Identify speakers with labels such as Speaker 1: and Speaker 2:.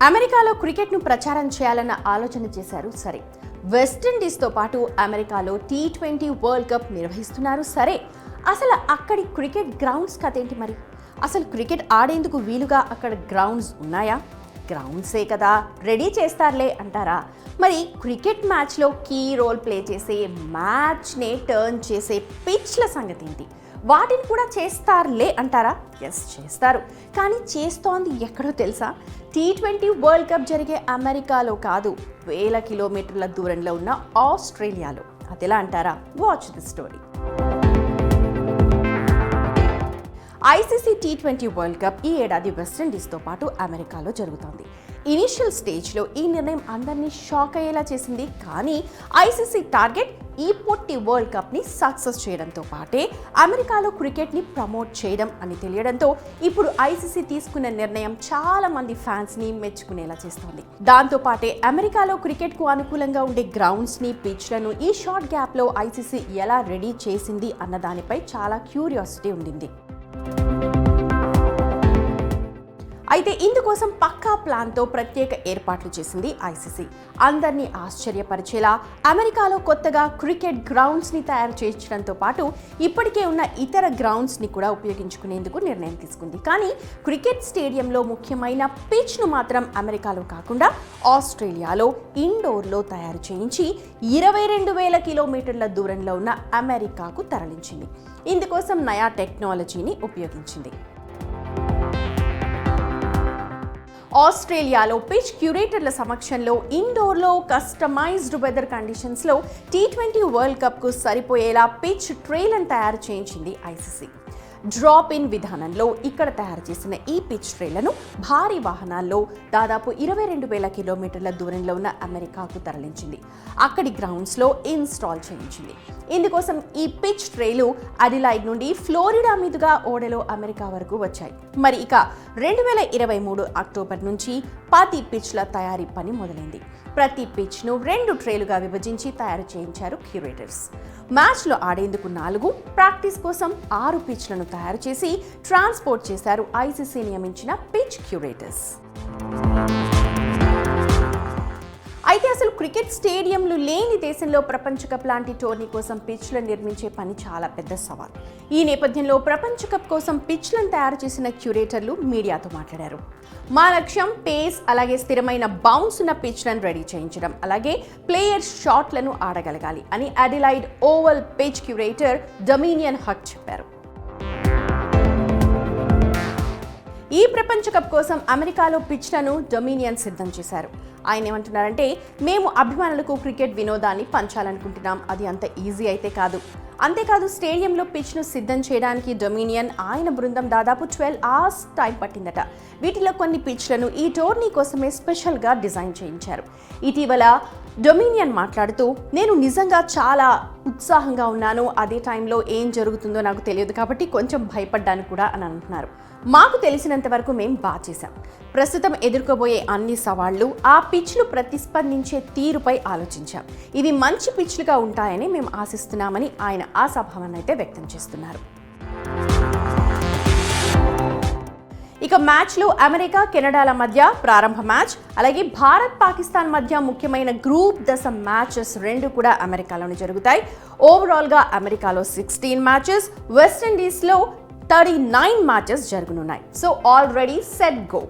Speaker 1: అమెరికాలో క్రికెట్ను ప్రచారం చేయాలన్న ఆలోచన చేశారు సరే. వెస్టిండీస్తో పాటు అమెరికాలో T20 వరల్డ్ కప్ నిర్వహిస్తున్నారు సరే. అసలు అక్కడి క్రికెట్ గ్రౌండ్స్ కథేంటి మరి? అసలు క్రికెట్ ఆడేందుకు వీలుగా అక్కడ గ్రౌండ్స్ ఉన్నాయా? గ్రౌండ్సే కదా రెడీ చేస్తారులే అంటారా? మరి క్రికెట్ మ్యాచ్లో కీ రోల్ ప్లే చేసే, మ్యాచ్నే టర్న్ చేసే పిచ్ల సంగతి ఏంటి? వాటిని కూడా చేస్తారులే అంటారా? ఎస్, చేస్తారు. కానీ చేస్తోంది ఎక్కడో తెలుసా? T20 వరల్డ్ కప్ జరిగే అమెరికాలో కాదు, వేల కిలోమీటర్ల దూరంలో ఉన్న ఆస్ట్రేలియాలో. అదెలా అంటారా? Watch the story. ICC T20 world cup ఈ ఏడాది వెస్టిండీస్తో పాటు అమెరికాలో జరుగుతోంది. ఇనిషియల్ స్టేజ్లో ఈ నిర్ణయం అందరినీ షాక్ అయ్యేలా చేసింది. కానీ ఐసీసీ టార్గెట్ ఈ పొట్టి వరల్డ్ కప్ని సక్సెస్ చేయడంతో పాటే అమెరికాలో క్రికెట్ని ప్రమోట్ చేయడం అని తెలియడంతో ఇప్పుడు ఐసీసీ తీసుకున్న నిర్ణయం చాలా మంది ఫ్యాన్స్ని మెచ్చుకునేలా చేస్తోంది. దాంతో పాటే అమెరికాలో క్రికెట్కు అనుకూలంగా ఉండే గ్రౌండ్స్ని, పిచ్లను ఈ షార్ట్ గ్యాప్లో ఐసీసీ ఎలా రెడీ చేసింది అన్న దానిపై చాలా క్యూరియాసిటీ ఉండింది. అయితే ఇందుకోసం పక్కా ప్లాన్తో ప్రత్యేక ఏర్పాట్లు చేసింది ఐసీసీ. అందరినీ ఆశ్చర్యపరిచేలా అమెరికాలో కొత్తగా క్రికెట్ గ్రౌండ్స్ని తయారు చేయించడంతో పాటు ఇప్పటికే ఉన్న ఇతర గ్రౌండ్స్ని కూడా ఉపయోగించుకునేందుకు నిర్ణయం తీసుకుంది. కానీ క్రికెట్ స్టేడియంలో ముఖ్యమైన పిచ్ను మాత్రం అమెరికాలో కాకుండా ఆస్ట్రేలియాలో ఇండోర్లో తయారు చేయించి 22,000 కిలోమీటర్ల దూరంలో ఉన్న అమెరికాకు తరలించింది. ఇందుకోసం నయా టెక్నాలజీని ఉపయోగించింది. ఆస్ట్రేలియాలో పిచ్ క్యూరేటర్ల సమక్షంలో ఇండోర్లో కస్టమైజ్డ్ వెదర్ కండిషన్స్లో T20 వరల్డ్ కప్కు సరిపోయేలా పిచ్ ట్రేలను తయారు చేయించింది ఐసీసీ. డ్రాప్ ఇన్ విధానంలో ఇక్కడ తయారు చేసిన ఈ పిచ్ ట్రేలను భారీ వాహనాల్లో దాదాపు 22,000 కిలోమీటర్ల దూరంలో ఉన్న అమెరికాకు తరలించింది. అక్కడి గ్రౌండ్స్లో ఇన్స్టాల్ చేయించింది. ఇందుకోసం ఈ పిచ్ ట్రేలు అడిలైడ్ నుండి ఫ్లోరిడా మీదుగా ఓడలో అమెరికా వరకు వచ్చాయి. మరి ఇక 2023 అక్టోబర్ నుంచి 10 పిచ్ల తయారీ పని మొదలైంది. ప్రతి పిచ్ను 2 ట్రేలుగా విభజించి తయారు చేయించారు క్యూరేటర్స్. మ్యాచ్లో ఆడేందుకు 4, ప్రాక్టీస్ కోసం 6 పిచ్లను తయారు చేసి ట్రాన్స్పోర్ట్ చేశారు ఐసీసీ నియమించిన పిచ్ క్యూరేటర్స్. అయితే అసలు క్రికెట్ స్టేడియంలు లేని దేశంలో ప్రపంచ కప్ లాంటి టోర్నీ కోసం పిచ్లను నిర్మించే పని చాలా పెద్ద సవాల్. ఈ నేపథ్యంలో ప్రపంచ కప్ కోసం పిచ్లను తయారు చేసిన క్యూరేటర్లు మీడియాతో మాట్లాడారు. మా లక్ష్యం పేస్, అలాగే స్థిరమైన బౌన్స్ ఉన్న పిచ్లను రెడీ చేయించడం, అలాగే ప్లేయర్ షాట్లను ఆడగలగాలి అని Adelaide Oval pitch curator Damian Hough చెప్పారు. ఈ ప్రపంచ కప్ కోసం అమెరికాలో పిచ్లను డొమినియన్ సిద్ధం చేశారు. ఆయన ఏమంటున్నారంటే, మేము అభిమానులకు క్రికెట్ వినోదాన్ని పంచాలనుకుంటున్నాం. అది అంత ఈజీ అయితే కాదు. అంతేకాదు, స్టేడియంలో పిచ్ను సిద్ధం చేయడానికి డొమినియన్, ఆయన బృందం దాదాపు 12 hours టైం పట్టిందట. వీటిలో కొన్ని పిచ్లను ఈ టోర్నీ కోసమే స్పెషల్గా డిజైన్ చేయించారు. ఇటీవల డొమినియన్ మాట్లాడుతూ, నేను నిజంగా చాలా ఉత్సాహంగా ఉన్నాను. అదే టైంలో ఏం జరుగుతుందో నాకు తెలియదు కాబట్టి కొంచెం భయపడ్డాను కూడా అని అంటున్నారు. మాకు తెలిసినంత వరకు మేము బాగా చేశాం. ప్రస్తుతం ఎదుర్కోబోయే అన్ని సవాళ్లు, ఆ పిచ్లు ప్రతిస్పందించే తీరుపై ఆలోచించాం. ఇవి మంచి పిచ్లుగా ఉంటాయని మేము ఆశిస్తున్నామని ఆయన ఆశాభావాన్ని అయితే వ్యక్తం చేస్తున్నారు. ఇక మ్యాచ్లో అమెరికా, కెనడాల మధ్య ప్రారంభ మ్యాచ్, అలాగే భారత్, పాకిస్తాన్ మధ్య ముఖ్యమైన గ్రూప్ దశ మ్యాచెస్ 2 కూడా అమెరికాలోనే జరుగుతాయి. ఓవరాల్గా అమెరికాలో 16 మ్యాచెస్, వెస్టిండీస్లో 39 మ్యాచెస్ జరగనున్నాయి. So already set go.